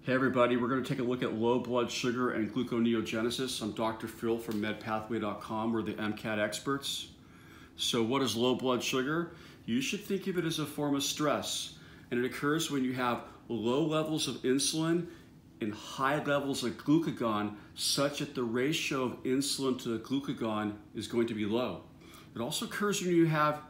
Hey everybody, we're going to take a look at low blood sugar and gluconeogenesis. I'm Dr. Phil from MedPathway.com. We're the MCAT experts. So what is low blood sugar? You should think of it as a form of stress, and it occurs when you have low levels of insulin and high levels of glucagon, such that the ratio of insulin to the glucagon is going to be low. It also occurs when you have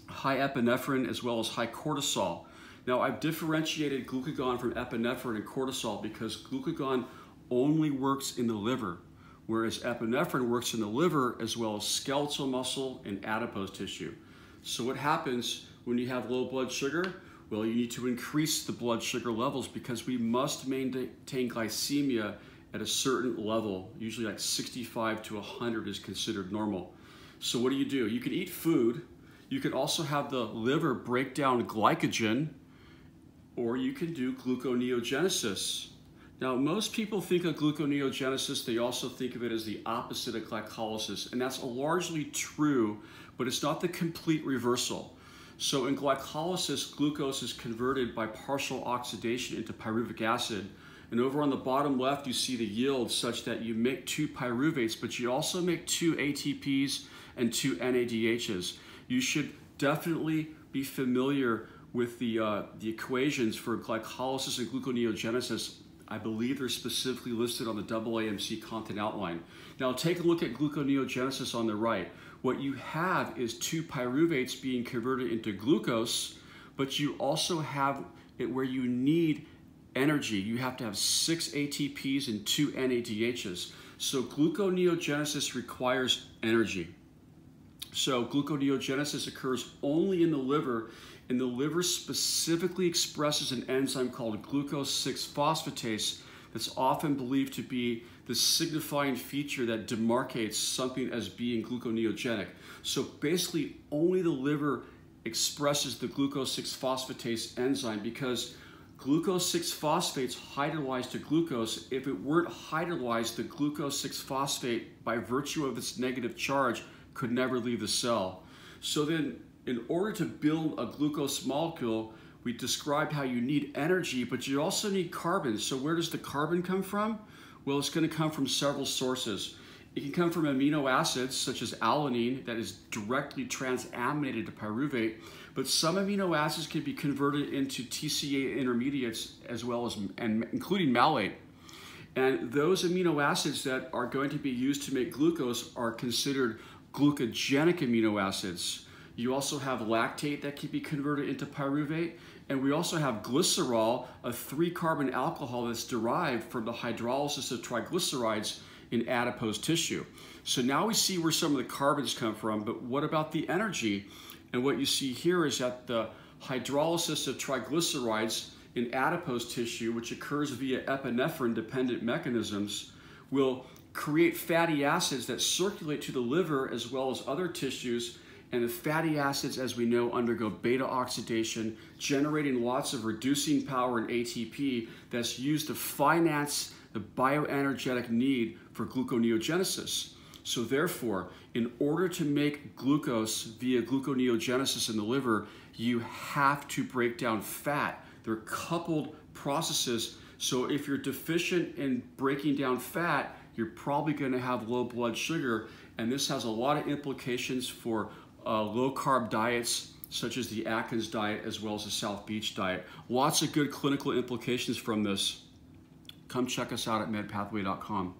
high epinephrine as well as high cortisol. Now, I've differentiated glucagon from epinephrine and cortisol because glucagon only works in the liver, whereas epinephrine works in the liver as well as skeletal muscle and adipose tissue. So what happens when you have low blood sugar? Well, you need to increase the blood sugar levels because we must maintain glycemia at a certain level. Usually like 65 to 100 is considered normal. So what do? You can eat food. You can also have the liver break down glycogen, or you can do gluconeogenesis. Now, most people think of gluconeogenesis, they also think of it as the opposite of glycolysis, and that's largely true, but it's not the complete reversal. So in glycolysis, glucose is converted by partial oxidation into pyruvic acid, and over on the bottom left, you see the yield such that you make 2 pyruvates, but you also make 2 ATPs and 2 NADHs. You should definitely be familiar with the equations for glycolysis and gluconeogenesis. I believe they're specifically listed on the AAMC content outline. Now take a look at gluconeogenesis on the right. What you have is 2 pyruvates being converted into glucose, but you also have it where you need energy. You have to have 6 ATPs and 2 NADHs. So gluconeogenesis requires energy. So gluconeogenesis occurs only in the liver, and the liver specifically expresses an enzyme called glucose 6-phosphatase that's often believed to be the signifying feature that demarcates something as being gluconeogenic. So basically only the liver expresses the glucose 6-phosphatase enzyme because glucose 6-phosphates hydrolyze to glucose. If it weren't hydrolyzed, the glucose 6-phosphate, by virtue of its negative charge, could never leave the cell. So then, in order to build a glucose molecule, we described how you need energy, but you also need carbon. So where does the carbon come from? Well, it's going to come from several sources. It can come from amino acids, such as alanine, that is directly transaminated to pyruvate, but some amino acids can be converted into TCA intermediates as well as, including malate. And those amino acids that are going to be used to make glucose are considered glucogenic amino acids. You also have lactate that can be converted into pyruvate, and we also have glycerol, a 3-carbon alcohol that's derived from the hydrolysis of triglycerides in adipose tissue. So now we see where some of the carbons come from, but what about the energy? And what you see here is that the hydrolysis of triglycerides in adipose tissue, which occurs via epinephrine-dependent mechanisms, will create fatty acids that circulate to the liver as well as other tissues. And the fatty acids, as we know, undergo beta oxidation, generating lots of reducing power in ATP that's used to finance the bioenergetic need for gluconeogenesis. So therefore, in order to make glucose via gluconeogenesis in the liver, you have to break down fat. They're coupled processes. So if you're deficient in breaking down fat, you're probably going to have low blood sugar. And this has a lot of implications for low-carb diets, such as the Atkins diet as well as the South Beach diet. Lots of good clinical implications from this. Come check us out at medpathway.com.